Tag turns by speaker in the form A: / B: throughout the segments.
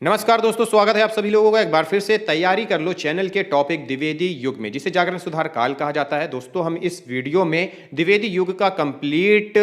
A: नमस्कार दोस्तों, स्वागत है आप सभी लोगों का एक बार फिर से तैयारी कर लो चैनल के टॉपिक द्विवेदी युग में, जिसे जागरण सुधार काल कहा जाता है। दोस्तों हम इस वीडियो में द्विवेदी युग का कंप्लीट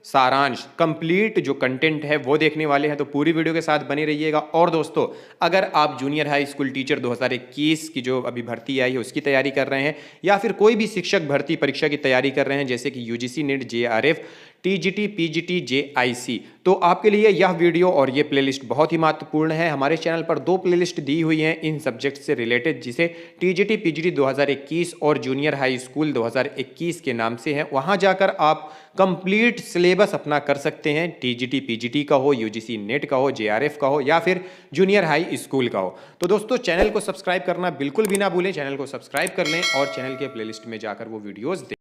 A: सारांश, कंप्लीट जो कंटेंट है वो देखने वाले हैं, तो पूरी वीडियो के साथ बने रहिएगा। और दोस्तों अगर आप जूनियर हाई स्कूल टीचर 2021 की जो अभी भर्ती आई है उसकी तैयारी कर रहे हैं, या फिर कोई भी शिक्षक भर्ती परीक्षा की तैयारी कर रहे हैं जैसे कि UGC NEET, JRF, TGT, PGT, JIC, तो आपके लिए यह वीडियो और ये प्लेलिस्ट बहुत ही महत्वपूर्ण है। हमारे चैनल पर दो प्लेलिस्ट दी हुई हैं इन सब्जेक्ट से रिलेटेड, जिसे टीजीटी पीजीटी 2021 और जूनियर हाई स्कूल 2021 के नाम से है। वहां जाकर आप कंप्लीट सिलेबस अपना कर सकते हैं, टीजीटी पीजीटी का हो, यूजीसी नेट का हो, जेआरएफ का हो, या फिर जूनियर हाई स्कूल का हो। तो दोस्तों चैनल को सब्सक्राइब करना बिल्कुल भी ना भूलें, चैनल को सब्सक्राइब कर लें और चैनल के प्लेलिस्ट में जाकर वो वीडियोस देखें।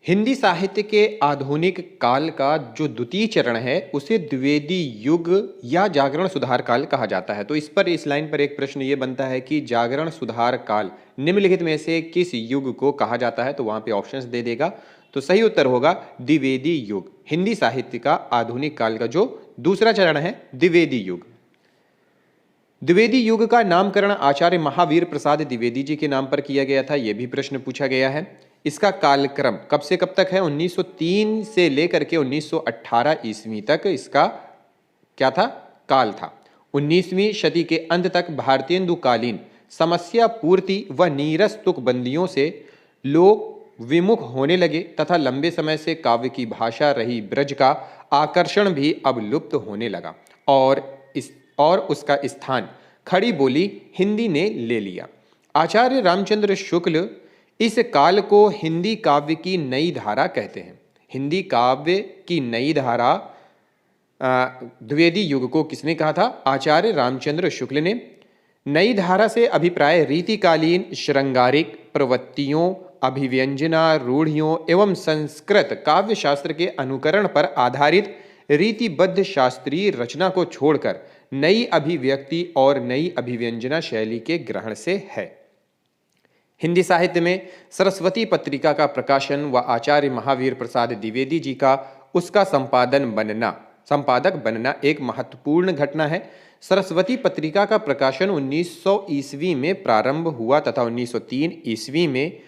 A: हिंदी साहित्य के आधुनिक काल का जो द्वितीय चरण है उसे द्विवेदी युग या जागरण सुधार काल कहा जाता है। तो इस लाइन पर एक प्रश्न ये बनता है कि जागरण सुधार काल निम्नलिखित में से किस युग को कहा जाता है, तो वहां पे ऑप्शंस दे देगा। तो सही उत्तर होगा द्विवेदी युग। हिंदी साहित्य का आधुनिक काल का जो दूसरा चरण है द्विवेदी युग। द्विवेदी युग का नामकरण आचार्य महावीर प्रसाद द्विवेदी जी के नाम पर किया गया था, यह भी प्रश्न पूछा गया है। इसका कालक्रम कब से कब तक है? 1903 से लेकर के 1918 ईस्वी तक इसका क्या था? काल था। 19वीं शती के अंत तक भारतीयकालीन समस्या पूर्ति व नीरस तुकबंदियों से लोग विमुख होने लगे तथा लंबे समय से काव्य की भाषा रही ब्रज का आकर्षण भी अब लुप्त होने लगा और उसका स्थान खड़ी बोली हिंदी ने ले लिया। आचार्य रामचंद्र शुक्ल इस काल को हिंदी काव्य की नई धारा कहते हैं। हिंदी काव्य की नई धारा द्विवेदी युग को किसने कहा था? आचार्य रामचंद्र शुक्ल ने। नई धारा से अभिप्राय रीतिकालीन श्रृंगारिक प्रवृत्तियों, अभिव्यंजना, रूढ़ियों एवं संस्कृत काव्य शास्त्र के अनुकरण पर आधारित रीतिबद्ध शास्त्रीय रचना को छोड़कर नई अभिव्यक्ति और नई अभिव्यंजना शैली के ग्रहण से है। हिंदी साहित्य में सरस्वती पत्रिका का प्रकाशन व आचार्य महावीर प्रसाद द्विवेदी जी का उसका संपादक बनना एक महत्वपूर्ण घटना है। सरस्वती पत्रिका का प्रकाशन 1900 ईस्वी में प्रारंभ हुआ तथा 1903 ईस्वी में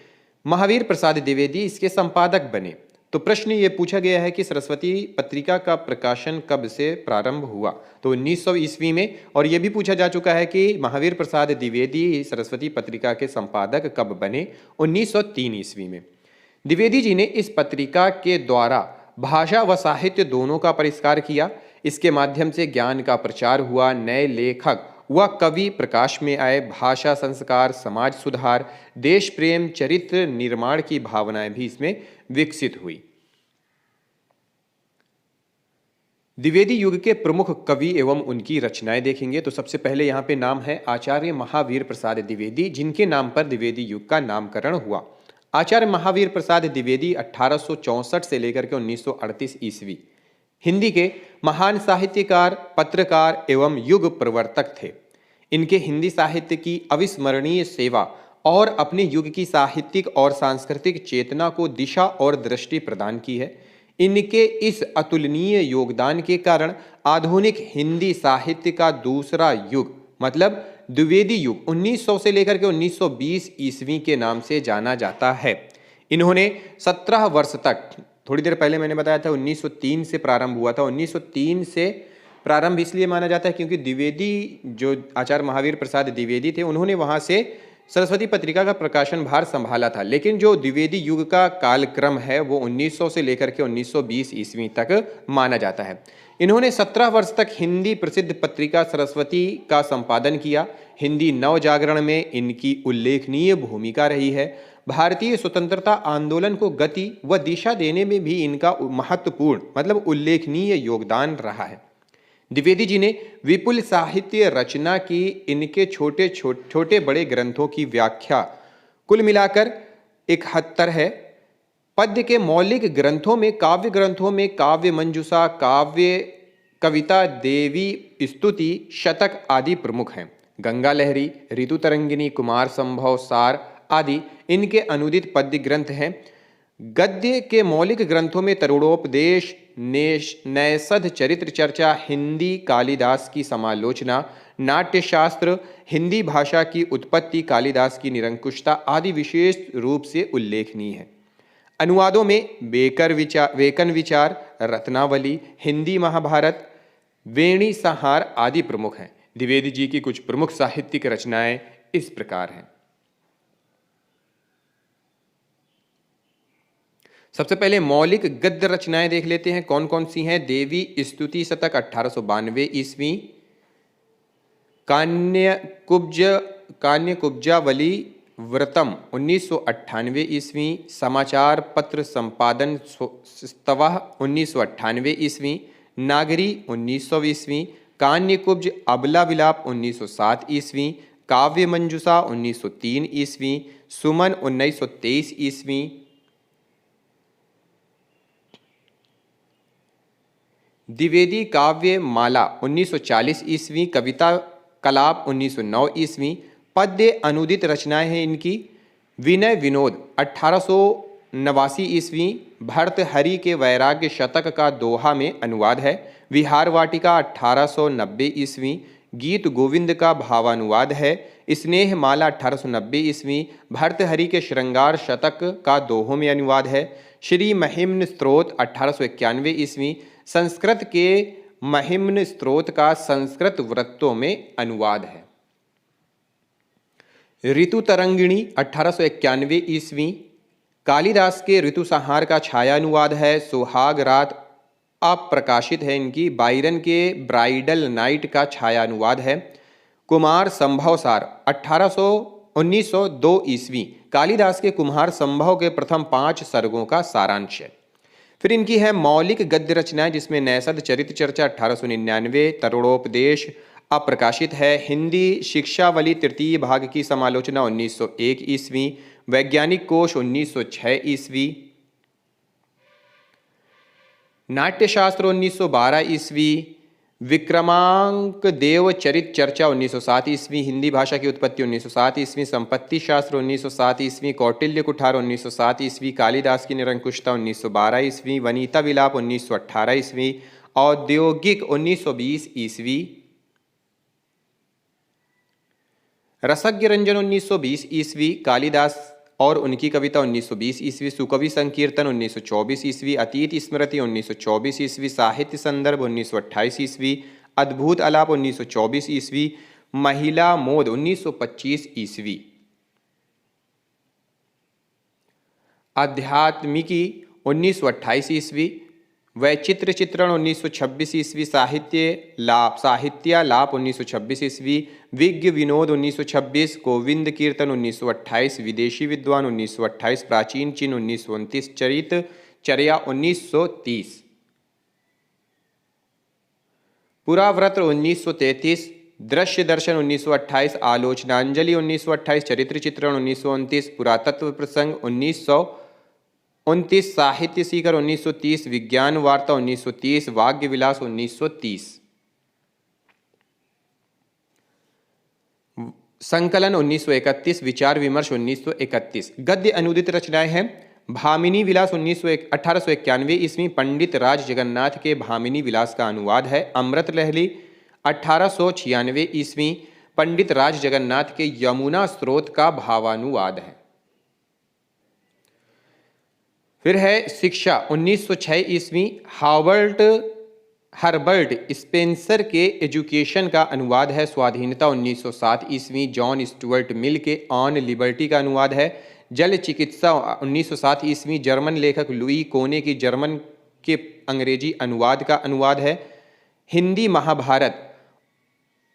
A: महावीर प्रसाद द्विवेदी इसके संपादक बने। तो प्रश्न ये पूछा गया है कि सरस्वती पत्रिका का प्रकाशन कब से प्रारंभ हुआ, तो 1900 ईस्वी में। और यह भी पूछा जा चुका है कि महावीर प्रसाद द्विवेदी सरस्वती पत्रिका के संपादक कब बने? 1903 ईस्वी में। द्विवेदी जी ने इस पत्रिका के द्वारा भाषा व साहित्य दोनों का परिष्कार किया। इसके माध्यम से ज्ञान का प्रचार हुआ, नए लेखक व कवि प्रकाश में आए, भाषा संस्कार, समाज सुधार, देश प्रेम, चरित्र निर्माण की भावनाएं भी इसमें विकसित हुई। द्विवेदी युग के प्रमुख कवि एवं उनकी रचनाएं देखेंगे तो सबसे पहले यहाँ पे नाम है आचार्य महावीर प्रसाद द्विवेदी, जिनके नाम पर द्विवेदी युग का नामकरण हुआ। आचार्य महावीर प्रसाद द्विवेदी 1864 से लेकर के 1938 ईस्वी हिंदी के महान साहित्यकार, पत्रकार एवं युग प्रवर्तक थे। इनके हिंदी साहित्य की अविस्मरणीय सेवा और अपने युग की साहित्यिक और सांस्कृतिक चेतना को दिशा और दृष्टि प्रदान की है। इनके इस अतुलनीय योगदान के कारण आधुनिक हिंदी साहित्य का दूसरा युग मतलब द्विवेदी युग 1900 से लेकर के 1920 ईस्वी के नाम से जाना जाता है। इन्होंने 17 वर्ष तक, थोड़ी देर पहले मैंने बताया था 1903 से प्रारंभ हुआ था, 1903 से प्रारंभ इसलिए माना जाता है क्योंकि द्विवेदी जो आचार्य महावीर प्रसाद द्विवेदी थे उन्होंने वहां से सरस्वती पत्रिका का प्रकाशन भार संभाला था। लेकिन जो द्विवेदी युग का कालक्रम है वो 1900 से लेकर के 1920 ईस्वी तक माना जाता है। इन्होंने 17 वर्ष तक हिंदी प्रसिद्ध पत्रिका सरस्वती का संपादन किया। हिंदी नव जागरण में इनकी उल्लेखनीय भूमिका रही है। भारतीय स्वतंत्रता आंदोलन को गति व दिशा देने में भी इनका महत्वपूर्ण मतलब उल्लेखनीय योगदान रहा है। द्विवेदी जी ने विपुल साहित्य रचना की। इनके छोटे बड़े ग्रंथों की व्याख्या कुल मिलाकर 71 है। पद्य के मौलिक ग्रंथों में, काव्य ग्रंथों में काव्य मंजूषा, काव्य कविता, देवी स्तुति, शतक आदि प्रमुख हैं। गंगा लहरी, ऋतु तरंगिनी, कुमार संभव, सार आदि इनके अनुदित पद्य ग्रंथ हैं। गद्य के मौलिक ग्रंथों में तरुणोपदेश, नैषध चरित्र चर्चा, हिंदी कालिदास की समालोचना, नाट्यशास्त्र, हिंदी भाषा की उत्पत्ति, कालिदास की निरंकुशता आदि विशेष रूप से उल्लेखनीय है। अनुवादों में वेकन विचार, रत्नावली, हिंदी महाभारत, वेणी संहार आदि प्रमुख हैं। द्विवेदी जी की कुछ प्रमुख साहित्यिक रचनाएं इस प्रकार हैं। सबसे पहले मौलिक गद्य रचनाएं देख लेते हैं कौन कौन सी हैं। देवी स्तुति शतक 1892 ईस्वी, कान्यकुब्जावली व्रतम 1998 ईस्वी, समाचार पत्र संपादन स्तवः 1998 ईस्वी, नागरी 1900 ईस्वी, कान्यकुब्ज अबला विलाप 1907 ईस्वी, काव्य मंजूषा 1903 ईस्वी, सुमन 1923 ईस्वी, द्विवेदी काव्य माला 1940 ईस्वी, कविता कलाप 1909 ईस्वी, पद्य अनुदित रचनाएं हैं इनकी। विनय विनोद 1889 ईस्वी, भर्तहरि के वैराग्य शतक का दोहा में अनुवाद है। विहार वाटिका 1890 ईस्वी, गीत गोविंद का भावानुवाद है। स्नेह माला 1890 ईस्वी, भर्तहरि के श्रृंगार शतक का दोहों में अनुवाद है। श्री महिम्न स्तोत्र 1891 ईस्वी, संस्कृत के महिम्न स्तोत्र का संस्कृत वृत्तों में अनुवाद है। ऋतु तरंगिणी 1891 ईस्वी, कालिदास के ऋतु संहार का छाया अनुवाद है। सुहाग रात अप्रकाशित है इनकी। बायरन के ब्राइडल नाइट का छाया अनुवाद है। कुमार संभव सार 1902 ईस्वी, कालिदास के कुमार संभव के प्रथम 5 सर्गों का सारांश है। फिर इनकी है मौलिक गद्य रचनाएं जिसमें नैषध चरित्र चर्चा 1899, तरुणोपदेश अप्रकाशित है। हिंदी शिक्षावली तृतीय भाग की समालोचना 1901 ईस्वी, वैज्ञानिक कोश 1906 ईस्वी, नाट्यशास्त्र 1912 ईस्वी, विक्रमांक देव चरित चर्चा 1907 ईस्वी, हिंदी भाषा की उत्पत्ति 1907 ईस्वी, संपत्ति शास्त्र 1907 ईस्वी, कौटिल्य कुठार 1907 ईस्वी, कालिदास की निरंकुशता 1912 ईस्वी, वनिता विलाप 1918 ईस्वी, औद्योगिक 1920 ईस्वी, रसज्ञ रंजन 1920 ईस्वी, कालिदास और उनकी कविता 1920 ईस्वी, सुकवि संकीर्तन 1924 ईस्वी, अतीत स्मृति 1924 ईस्वी, साहित्य संदर्भ 1928 ईस्वी, अद्भुत आलाप 1924 ईस्वी, महिला मोद 1925 ईस्वी, आध्यात्मिकी 1928 ईस्वी, वैचित्र चित्रण 1926 ईस्वी, साहित्यालाप 1926 ईस्वी, विज्ञ विनोद 1926, गोविंद कीर्तन 1928, विदेशी विद्वान 1928, प्राचीन चिन्ह 1929, चरित चर्या 1930, पुराव्रत 1933, दृश्य दर्शन 1928, आलोचनांजलि 1928, चरित्र चित्रण 1929, पुरातत्व प्रसंग 1929, साहित्य सीकर 1930, विज्ञान वार्ता 1930, वाग्य विलास 1930, संकलन 1931, विचार विमर्श 1931। गद्य अनुदित रचनाएं हैं। भामिनी विलास 1891 ईस्वी, पंडित राज जगन्नाथ के भामिनी विलास का अनुवाद है। अमृत लहरी 1896 ईस्वी, पंडित राज जगन्नाथ के यमुना स्रोत का भावानुवाद है। फिर है शिक्षा 1906 ईस्वी, हर्बर्ट स्पेंसर के एजुकेशन का अनुवाद है। स्वाधीनता 1907 ईस्वी, जॉन स्टुअर्ट मिल के ऑन लिबर्टी का अनुवाद है। जल चिकित्सा 1907 ईस्वी, जर्मन लेखक लुई कोने की जर्मन के अंग्रेजी अनुवाद का अनुवाद है। हिंदी महाभारत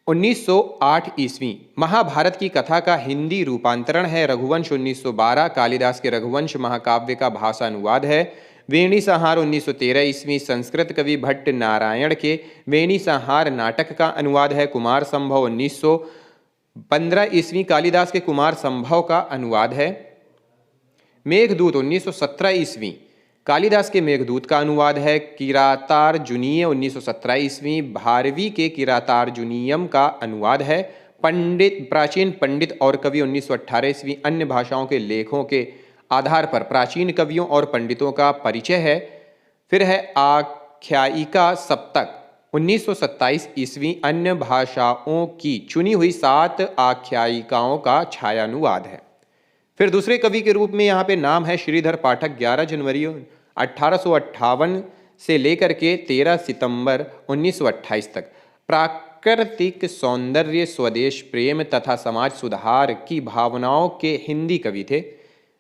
A: 1908 ईस्वी, महाभारत की कथा का हिंदी रूपांतरण है। रघुवंश 1912, कालिदास के रघुवंश महाकाव्य का भाषा अनुवाद है। वेणी संहार 1913 ईस्वी, संस्कृत कवि भट्ट नारायण के वेणी संहार नाटक का अनुवाद है। कुमार संभव 1915 ईस्वी, कालिदास के कुमार संभव का अनुवाद है। मेघदूत 1917 ईस्वी, कालिदास के मेघदूत का अनुवाद है। किरातार्जुनीय 1917 ईस्वी, भारवी के किरातार्जुनीयम का अनुवाद है। प्राचीन पंडित और कवि 1918 ईस्वी, अन्य भाषाओं के लेखों के आधार पर प्राचीन कवियों और पंडितों का परिचय है। फिर है आख्यायिका सप्तक 1927 ईस्वी अन्य भाषाओं की चुनी हुई 7 आख्यायिकाओं का छायानुवाद है। फिर दूसरे कवि के रूप में यहाँ पे नाम है श्रीधर पाठक 11 जनवरी 1858 से लेकर के 13 सितंबर 1928 तक प्राकृतिक सौंदर्य, स्वदेश प्रेम तथा समाज सुधार की भावनाओं के हिंदी कवि थे।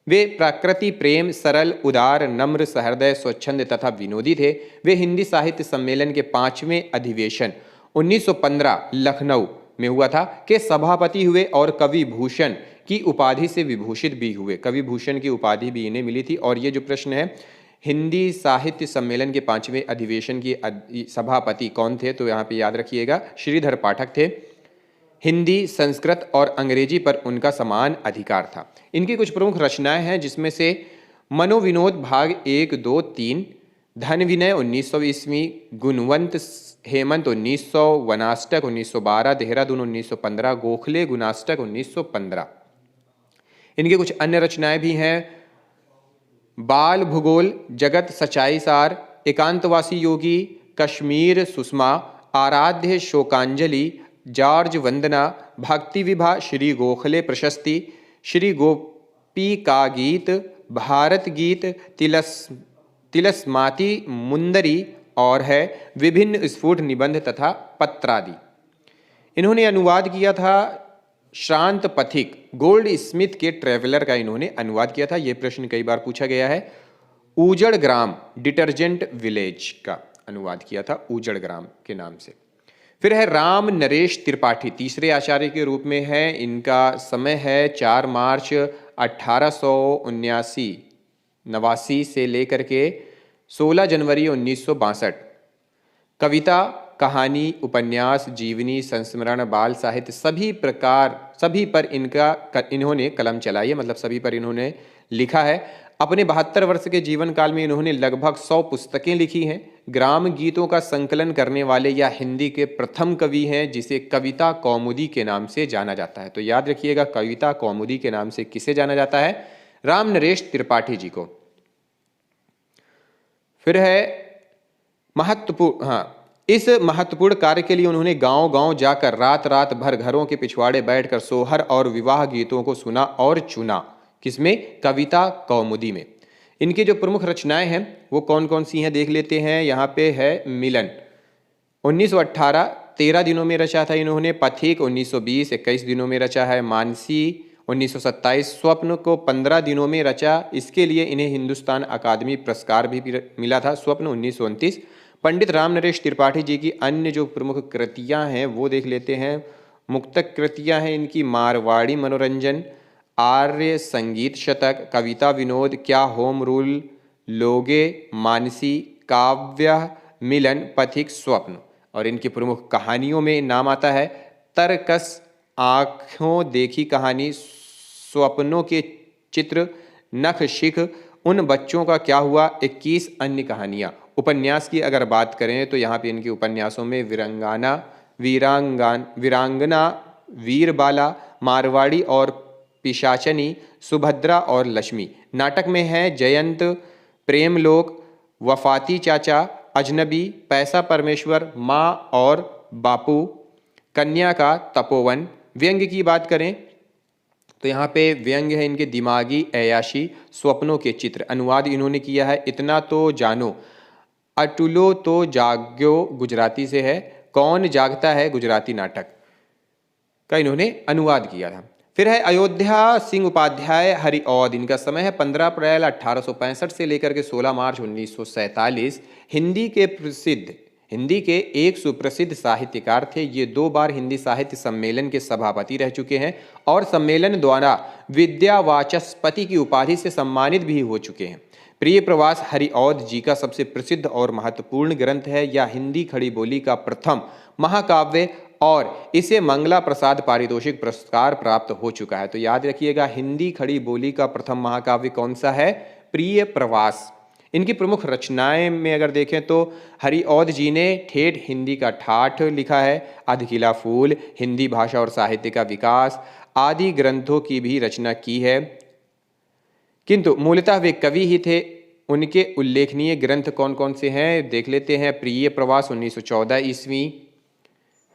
A: वे प्रकृति प्रेम, सरल, उदार, नम्र, सहृदय, स्वच्छंद तथा विनोदी थे। वे हिंदी साहित्य सम्मेलन के 5वें अधिवेशन 1915 लखनऊ में हुआ था के सभापति हुए और कवि भूषण की उपाधि से विभूषित भी हुए। कवि भूषण की उपाधि भी इन्हें मिली थी। और ये जो प्रश्न है, हिंदी साहित्य सम्मेलन के 5वें अधिवेशन की सभापति कौन थे, तो यहाँ पे याद रखिएगा श्रीधर पाठक थे। हिंदी, संस्कृत और अंग्रेजी पर उनका समान अधिकार था। इनकी कुछ प्रमुख रचनाएं हैं, जिसमें से मनोविनोद भाग 1, 2, 3, धन विनय 1900 ईस्वी, गुणवंत हेमंत 1900, वनाष्टक 1912, देहरादून 1915, गोखले गुणाष्टक 1915। इनके कुछ अन्य रचनाएं भी हैं, बाल भूगोल, जगत सच्चाई सार, एकांतवासी योगी, कश्मीर सुषमा, आराध्य शोकांजलि, जॉर्ज वंदना, भक्ति विभा, श्री गोखले प्रशस्ति, श्री गोपी का गीत, भारत गीत, तिलस्माती मुंदरी और है विभिन्न स्फुट निबंध तथा पत्रादि। इन्होंने अनुवाद किया था श्रांत पथिक, गोल्ड स्मिथ के ट्रेवलर का इन्होंने अनुवाद किया था। यह प्रश्न कई बार पूछा गया है। ऊजड़ ग्राम डिटर्जेंट विलेज का अनुवाद किया था ऊजड़ ग्राम के नाम से। फिर है राम नरेश त्रिपाठी, तीसरे आचार्य के रूप में है। इनका समय है 4 मार्च 1889 से लेकर के 16 जनवरी 1962। कविता, कहानी, उपन्यास, जीवनी, संस्मरण, बाल साहित्य सभी पर इन्होंने कलम चलाई है, मतलब सभी पर इन्होंने लिखा है। अपने 72 वर्ष के जीवन काल में इन्होंने लगभग 100 पुस्तकें लिखी हैं। ग्राम गीतों का संकलन करने वाले या हिंदी के प्रथम कवि हैं, जिसे कविता कौमुदी के नाम से जाना जाता है। तो याद रखिएगा, कविता कौमुदी के नाम से किसे जाना जाता है? राम नरेश त्रिपाठी जी को। फिर है इस महत्वपूर्ण कार्य के लिए उन्होंने गांव-गांव जाकर रात भर घरों के पिछवाड़े बैठकर सोहर और विवाह गीतों को सुना और चुना। किसमें? कविता कौमुदी में। इनकी जो प्रमुख रचनाएं हैं वो कौन कौन सी हैं देख लेते हैं। यहाँ पे है मिलन 1918 13 दिनों में रचा था इन्होंने। पथिक 1920 21 दिनों में रचा है। मानसी 1927 स्वप्न को 15 दिनों में रचा। इसके लिए इन्हें हिंदुस्तान अकादमी पुरस्कार भी मिला था। स्वप्न 1929। पंडित राम नरेश त्रिपाठी जी की अन्य जो प्रमुख कृतियां हैं वो देख लेते हैं। मुक्तक कृतियां हैं इनकी मारवाड़ी मनोरंजन, आर्य संगीत शतक, कविता विनोद, क्या होम रूल लोगे, मानसी, काव्य, मिलन, पथिक, स्वप्न। और इनकी प्रमुख कहानियों में नाम आता है तरकस, आँखों देखी कहानी, स्वप्नों के चित्र, नख शिख, उन बच्चों का क्या हुआ, 21 अन्य कहानियाँ। उपन्यास की अगर बात करें तो यहाँ पे इनके उपन्यासों में वीरांगना, वीरबाला, मारवाड़ी और पिशाचनी, सुभद्रा और लक्ष्मी। नाटक में है जयंत, प्रेमलोक, वफाती चाचा, अजनबी, पैसा परमेश्वर, माँ और बापू, कन्या का तपोवन। व्यंग्य की बात करें तो यहाँ पे व्यंग्य है इनके दिमागी ऐयाशी, स्वप्नों के चित्र। अनुवाद इन्होंने किया है इतना तो जानो, अटुलो तो जाग्यो गुजराती से है, कौन जागता है गुजराती नाटक का इन्होंने अनुवाद किया था। फिर है अयोध्या सिंह उपाध्याय हरिऔध। इनका समय है 15 अप्रैल 1865 से लेकर के 16 मार्च 1947। हिंदी के एक सुप्रसिद्ध साहित्यकार थे। ये 2 बार हिंदी साहित्य सम्मेलन के सभापति रह चुके हैं और सम्मेलन द्वारा विद्यावाचस्पति की उपाधि से सम्मानित भी हो चुके हैं। प्रिय प्रवास हरिऔध जी का सबसे प्रसिद्ध और महत्वपूर्ण ग्रंथ है। यह हिंदी खड़ी बोली का प्रथम महाकाव्य और इसे मंगला प्रसाद पारितोषिक पुरस्कार प्राप्त हो चुका है। तो याद रखिएगा, हिंदी खड़ी बोली का प्रथम महाकाव्य कौन सा है? प्रिय प्रवास। इनकी प्रमुख रचनाएं में अगर देखें तो हरिऔध जी ने ठेठ हिंदी का ठाठ लिखा है, अधकिला फूल, हिंदी भाषा और साहित्य का विकास आदि ग्रंथों की भी रचना की है। किंतु मूलतः वे कवि ही थे। उनके उल्लेखनीय ग्रंथ कौन कौन से हैं देख लेते हैं। प्रिय प्रवास 1914 ईस्वी,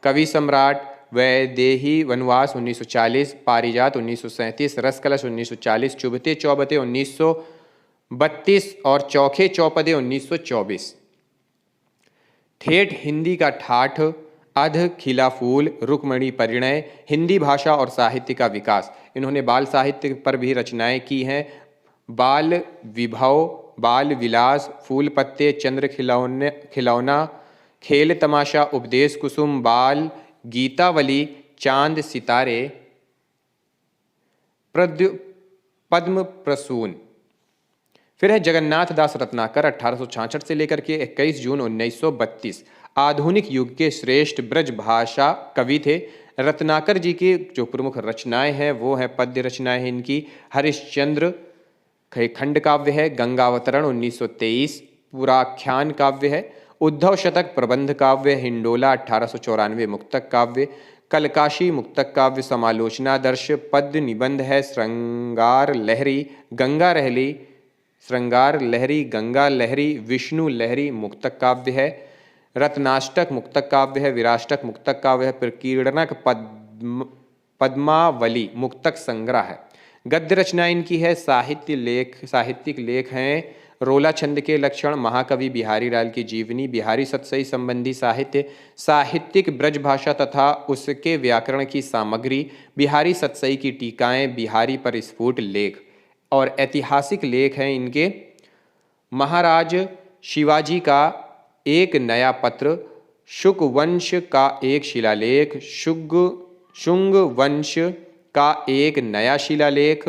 A: कवि सम्राट, वैदेही वनवास 1940, पारिजात 1937, रसकलश 1940, चुभते चौबते 1932 और चौखे चौपदे 1924। ठेठ हिंदी का ठाठ, अध खिला फूल, रुक्मणी परिणय, हिंदी भाषा और साहित्य का विकास। इन्होंने बाल साहित्य पर भी रचनाएं की हैं। बाल विभव, बाल विलास, फूल पत्ते, चंद्र खिलौना, खेल तमाशा, उपदेश कुसुम, बाल गीतावली, चांद सितारे, पद्म प्रसून। फिर है जगन्नाथ दास रत्नाकर 1866 से लेकर के 21 जून 1932। आधुनिक युग के श्रेष्ठ ब्रज भाषा कवि थे। रत्नाकर जी की जो प्रमुख रचनाएं हैं वो है पद्य रचनाएं हैं इनकी। हरिश्चंद्र खंड काव्य है, गंगावतरण 1923 पुराख्यान काव्य है, उद्धव शतक प्रबंध काव्य, हिंडोला 1894 मुक्तक काव्य, कलकाशी मुक्तक काव्य, समालोचनादर्श पद्य निबंध है, श्रृंगार लहरी, गंगा लहरी, विष्णु लहरी मुक्तक काव्य है, रत्नाष्टक मुक्तक काव्य है, विराष्टक मुक्तक काव्य है, प्रकीर्णक पद्मावली मुक्तक संग्रह है। गद्य रचना इनकी है। साहित्यिक लेख हैं रोला छंद के लक्षण, महाकवि बिहारी लाल की जीवनी, बिहारी सतसई संबंधी साहित्य, साहित्यिक ब्रज भाषा तथा उसके व्याकरण की सामग्री, बिहारी सतसई की टीकाएं, बिहारी पर स्फुट लेख। और ऐतिहासिक लेख हैं इनके महाराज शिवाजी का एक नया पत्र, शुक वंश का एक शिलालेख, शुंग वंश का एक नया शिलालेख,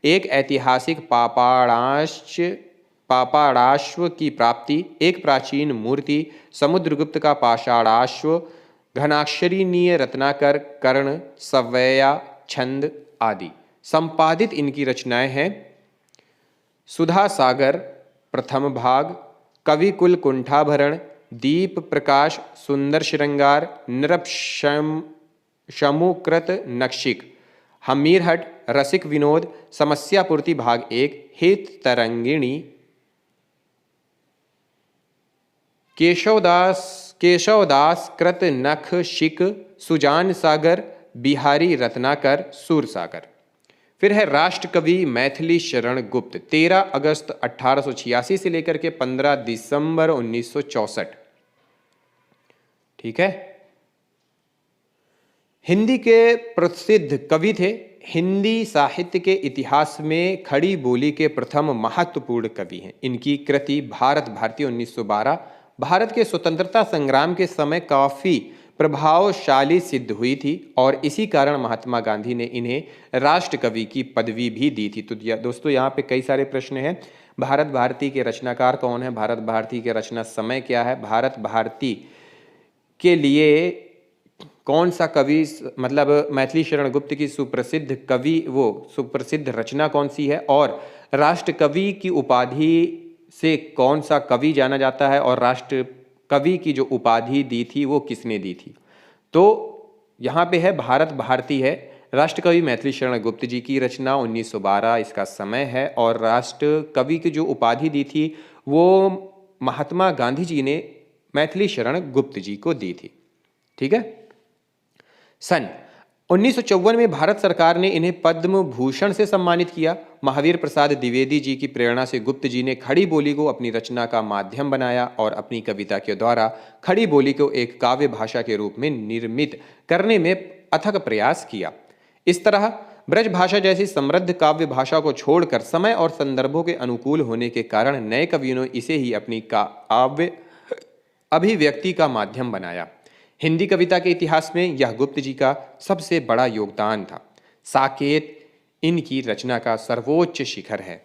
A: एक ऐतिहासिक पापाड़ाश्व की प्राप्ति, एक प्राचीन मूर्ति, समुद्रगुप्त का पाषाणाश्व, घनाक्षरीनीय रत्नाकर, कर्ण, सवैया, छंद आदि। संपादित इनकी रचनाएं हैं सुधा सागर प्रथम भाग, कविकुल कुंठाभरण, दीप प्रकाश, सुंदर श्रृंगार, शमुकृत नक्षिक, हमीरहट, रसिक विनोद, समस्या पूर्ति भाग 1, हित तरंगिणी, केशवदास कृत नख शिक, सुजान सागर, बिहारी रत्नाकर, सूर सागर। फिर है राष्ट्र कवि मैथिली शरण गुप्त 13 अगस्त 1886 से लेकर के 15 दिसंबर 1964। ठीक है। हिंदी के प्रसिद्ध कवि थे। हिंदी साहित्य के इतिहास में खड़ी बोली के प्रथम महत्वपूर्ण कवि हैं। इनकी कृति भारत भारती 1912 भारत के स्वतंत्रता संग्राम के समय काफी प्रभावशाली सिद्ध हुई थी और इसी कारण महात्मा गांधी ने इन्हें राष्ट्र कवि की पदवी भी दी थी। तो दोस्तों यहाँ पे कई सारे प्रश्न हैं। भारत भारती के रचनाकार कौन है, भारत भारती के रचना समय क्या है, भारत भारती के लिए कौन सा कवि, मतलब मैथिली शरण गुप्त की सुप्रसिद्ध कवि वो सुप्रसिद्ध रचना कौन सी है, और राष्ट्र कवि की उपाधि से कौन सा कवि जाना जाता है, और राष्ट्र कवि की जो उपाधि दी थी वो किसने दी थी। तो यहाँ पे है भारत भारती है, राष्ट्र कवि मैथिली शरण गुप्त जी की रचना 1912 इसका समय है, और राष्ट्र कवि की जो उपाधि दी थी वो महात्मा गांधी जी ने मैथिली शरण गुप्त जी को दी थी। ठीक है। सन 1954 में भारत सरकार ने इन्हें पद्म भूषण से सम्मानित किया। महावीर प्रसाद द्विवेदी जी की प्रेरणा से गुप्त जी ने खड़ी बोली को अपनी रचना का माध्यम बनाया और अपनी कविता के द्वारा खड़ी बोली को एक काव्य भाषा के रूप में निर्मित करने में अथक प्रयास किया। इस तरह ब्रज भाषा जैसी समृद्ध काव्य भाषा को छोड़कर समय और संदर्भों के अनुकूल होने के कारण नए कवियों ने इसे ही अपनी काव्य अभिव्यक्ति का माध्यम बनाया। हिंदी कविता के इतिहास में यह गुप्त जी का सबसे बड़ा योगदान था। साकेत इनकी रचना का सर्वोच्च शिखर है।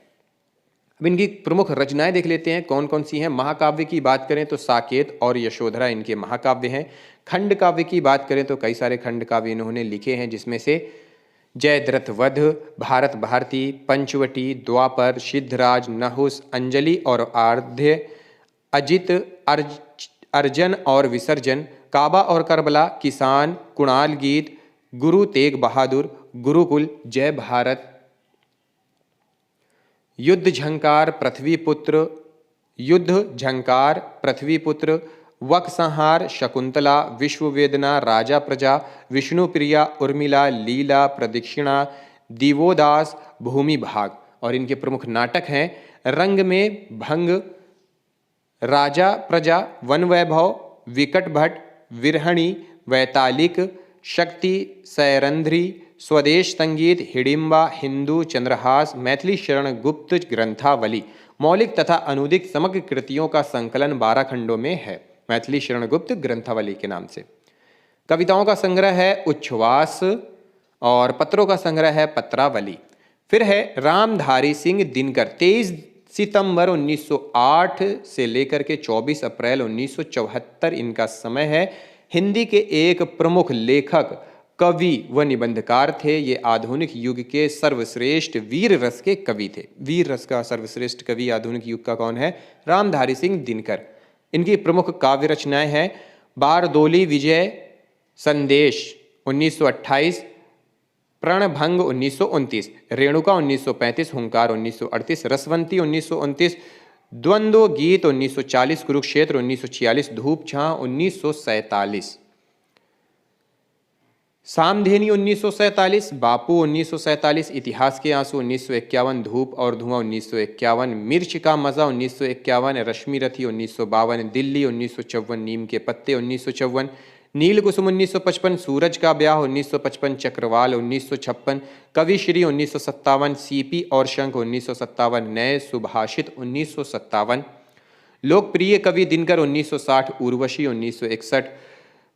A: अब इनकी प्रमुख रचनाएं देख लेते हैं कौन कौन सी हैं। महाकाव्य की बात करें तो साकेत और यशोधरा इनके महाकाव्य हैं। खंड काव्य की बात करें तो कई सारे खंड काव्य इन्होंने लिखे हैं, जिसमें से जयद्रथ वध, भारत भारती, पंचवटी, द्वापर, सिद्धराज, नहुस, अंजलि और आर्ध्य, अजित, अर्जन और विसर्जन, काबा और करबला, किसान, कुणाल गीत, गुरु तेग बहादुर, गुरुकुल, जय भारत, युद्ध झंकार पृथ्वीपुत्र, युद्ध झंकार पृथ्वीपुत्र, वक संहार शकुंतला, विश्ववेदना राजा प्रजा, विष्णुप्रिया उर्मिला, लीला प्रदक्षिणा, दिवोदास, भूमि भाग। और इनके प्रमुख नाटक हैं रंग में भंग, राजा प्रजा, वन वैभव, विकट भट्ट, विरहणी, वैतालिक, शक्ति, सैरंध्री, स्वदेश संगीत, हिडिंबा, हिंदू, चंद्रहास, मैथिली शरण गुप्त ग्रंथावली। मौलिक तथा अनुदित समग्र कृतियों का संकलन 12 खंडों में है, मैथिली शरण गुप्त ग्रंथावली के नाम से। कविताओं का संग्रह है उच्छ्वास और पत्रों का संग्रह है पत्रावली। फिर है रामधारी सिंह दिनकर, 23 सितंबर 1908 से लेकर के 24 अप्रैल 1974 इनका समय है। हिंदी के एक प्रमुख लेखक, कवि व निबंधकार थे। ये आधुनिक युग के सर्वश्रेष्ठ वीर रस के कवि थे। वीर रस का सर्वश्रेष्ठ कवि आधुनिक युग का कौन है? रामधारी सिंह दिनकर। इनकी प्रमुख काव्य रचनाएं हैं बारदोली विजय, संदेश 1928, प्रणभंग 1929, रेणुका 1935, हुंकार 1938, रसवंती 1929, द्वंद्व गीत 1940, कुरुक्षेत्र 1946, धूप छां 1947, सामधेनी 1947, बापू 1947, इतिहास के आंसू 1951, धूप और धुआं 1951, मिर्च का मजा 1951, रश्मि रथी 1952, दिल्ली 1954, नीम के पत्ते 1954, नील कुसुम 1955, सूरज का ब्याह 1955, चक्रवाल 1956, कविश्री 1957, सीपी और शंख 1957, नए सुभाषित 1957, लोकप्रिय कवि दिनकर 1960, उर्वशी 1961,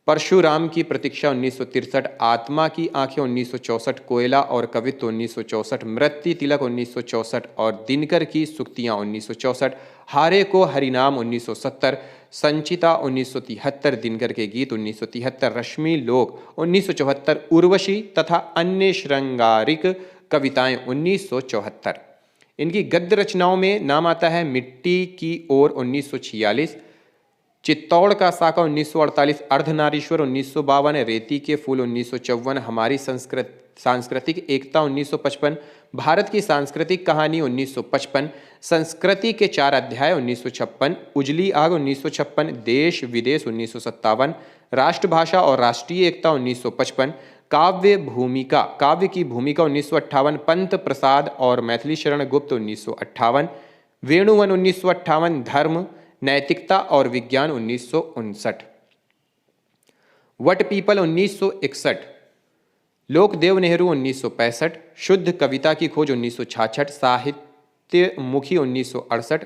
A: परशुराम की प्रतीक्षा 1963, आत्मा की आंखें 1964, कोयला और कवित्व 1964, मृत्यु तिलक 1964 और दिनकर की सुक्तियां 1964, हारे को हरिनाम 1970, संचिता 1973, दिनकर के गीत 1973, रश्मि लोक 1974, उर्वशी तथा अन्य श्रृंगारिक कविताएं 1974। इनकी गद्य रचनाओं में नाम आता है मिट्टी की ओर 1946, चित्तौड़ का साका 1948, अर्धनारीश्वर 1952, रेती के फूल 1954, हमारी सांस्कृतिक एकता 1955, भारत की सांस्कृतिक कहानी 1955, संस्कृति के 4 अध्याय 1956, उजली आग 1956, देश विदेश 1957, राष्ट्रभाषा और राष्ट्रीय एकता 1955, काव्य की भूमिका 1958, पंत प्रसाद और मैथिली शरण गुप्त 1958, वेणुवन 1958, धर्म नैतिकता और विज्ञान 1959, वट पीपल 1961, लोकदेव नेहरू 1965, शुद्ध कविता की खोज 1966, साहित्य मुखी 1968,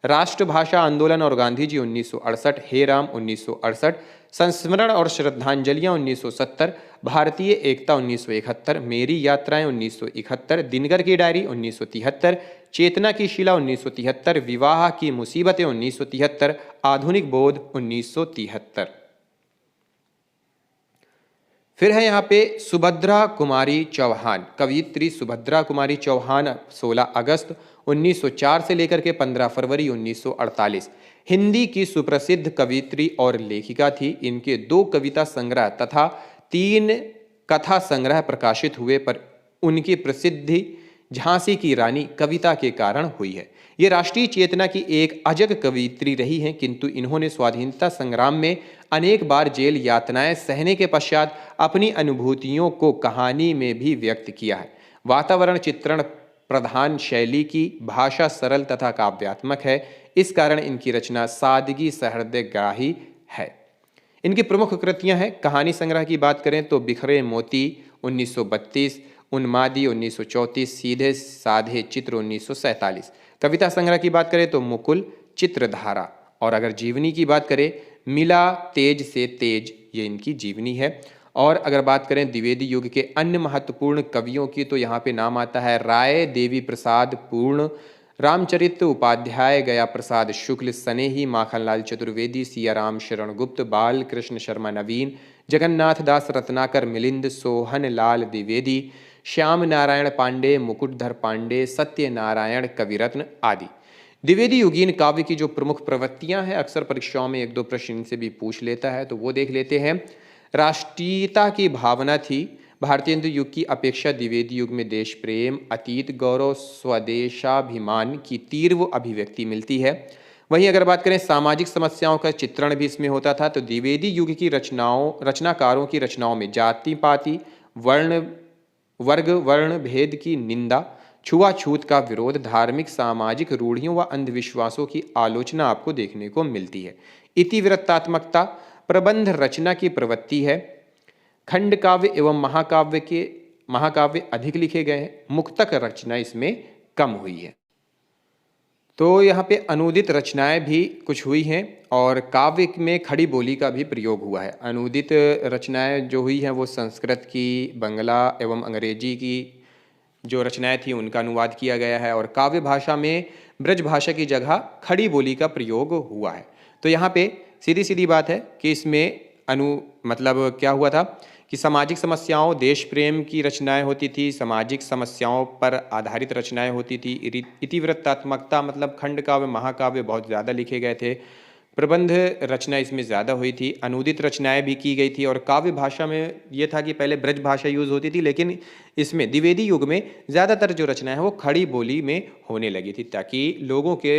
A: राष्ट्रभाषा आंदोलन और गांधी जी 1968, हे राम 1968, संस्मरण और श्रद्धांजलियां 1970, भारतीय एकता 1971, मेरी यात्राएं 1971, दिनकर की डायरी 1973, चेतना की शिला 1973, विवाह की मुसीबतें 1973, आधुनिक बोध 1973। फिर है यहाँ पे सुभद्रा कुमारी चौहान, कवियत्री सुभद्रा कुमारी चौहान 16 अगस्त 1904 से लेकर के 15 फरवरी 1948 हिंदी की सुप्रसिद्ध कवियत्री और लेखिका थी। इनके 2 कविता संग्रह तथा 3 कथा संग्रह प्रकाशित हुए, पर उनकी प्रसिद्धि झांसी की रानी कविता के कारण हुई है। ये राष्ट्रीय चेतना की एक अजग कवियत्री रही हैं, किंतु इन्होंने स्वाधीनता संग्राम में अनेक बार जेल यातनाएं सहने के पश्चात अपनी अनुभूतियों को कहानी में भी व्यक्त किया है। वातावरण चित्रण प्रधान शैली की, भाषा सरल तथा काव्यात्मक है, इस कारण इनकी रचना सादगी सहृदयग्राही है। इनकी प्रमुख कृतियां हैं, कहानी संग्रह की बात करें तो बिखरे मोती 1932, उन्मादी 1934, सीधे साधे चित्र 1947। कविता संग्रह की बात करें तो मुकुल, चित्रधारा। और अगर जीवनी की बात करें, मिला तेज से तेज, ये इनकी जीवनी है। और अगर बात करें द्विवेदी युग के अन्य महत्वपूर्ण कवियों की तो यहाँ पे नाम आता है राय देवी प्रसाद पूर्ण, रामचरित्र उपाध्याय, गया प्रसाद शुक्ल, सनेही, माखनलाल चतुर्वेदी, सियाराम शरण गुप्त, बाल कृष्ण शर्मा नवीन, जगन्नाथ दास रत्नाकर, मिलिंद सोहन लाल द्विवेदी, श्याम नारायण पांडे, मुकुटधर पांडे, सत्यनारायण कविरत्न आदि। द्विवेदी युगीन काव्य की जो प्रमुख प्रवृत्तियां हैं, अक्सर परीक्षाओं में 1-2 प्रश्न से भी पूछ लेता है, तो वो देख लेते हैं। राष्ट्रीयता की भावना थी, भारतीय हिंदू युग की अपेक्षा द्विवेदी युग में देश प्रेम, अतीत गौरव, स्वदेशाभिमान की तीव्र अभिव्यक्ति मिलती है। वहीं अगर बात करें सामाजिक समस्याओं का चित्रण भी इसमें होता था, तो द्विवेदी युग की रचनाकारों की रचनाओं में जाति पाति, वर्ण भेद की निंदा, छुआछूत का विरोध, धार्मिक सामाजिक रूढ़ियों व अंधविश्वासों की आलोचना आपको देखने को मिलती है। इतिवृत्तात्मकता प्रबंध रचना की प्रवृत्ति है। खंड काव्य एवं महाकाव्य अधिक लिखे गए हैं। मुक्तक रचना इसमें कम हुई है। तो यहाँ पे अनुदित रचनाएं भी कुछ हुई हैं और काव्य में खड़ी बोली का भी प्रयोग हुआ है। अनुदित रचनाएं जो हुई हैं वो संस्कृत की, बंगला एवं अंग्रेजी की जो रचनाएं थी उनका अनुवाद किया गया है और काव्य भाषा में ब्रज भाषा की जगह खड़ी बोली का प्रयोग हुआ है। तो यहाँ पे सीधी सीधी बात है कि इसमें मतलब क्या हुआ था कि सामाजिक समस्याओं, देश प्रेम की रचनाएं होती थी, सामाजिक समस्याओं पर आधारित रचनाएं होती थी। इतिवृत्तात्मकता मतलब खंड काव्य, महाकाव्य बहुत ज़्यादा लिखे गए थे। प्रबंध रचना इसमें ज़्यादा हुई थी। अनुदित रचनाएं भी की गई थी और काव्य भाषा में ये था कि पहले ब्रज भाषा यूज़ होती थी, लेकिन इसमें द्विवेदी युग में ज़्यादातर जो रचनाएं हैं वो खड़ी बोली में होने लगी थी, ताकि लोगों के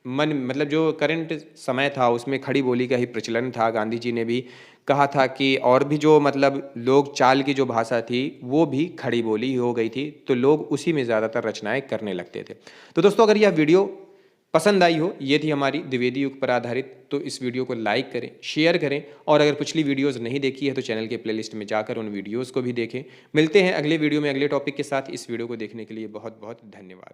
A: मन मतलब जो करंट समय था उसमें खड़ी बोली का ही प्रचलन था। गांधी जी ने भी कहा था कि और भी जो मतलब लोग चाल की जो भाषा थी वो भी खड़ी बोली हो गई थी, तो लोग उसी में ज़्यादातर रचनाएं करने लगते थे। तो दोस्तों अगर यह वीडियो पसंद आई हो, ये थी हमारी द्विवेदी युग पर आधारित, तो इस वीडियो को लाइक करें, शेयर करें और अगर पिछली वीडियोस नहीं देखी है तो चैनल के प्लेलिस्ट में जाकर उन वीडियोस को भी देखें। मिलते हैं अगले वीडियो में अगले टॉपिक के साथ। इस वीडियो को देखने के लिए बहुत बहुत धन्यवाद।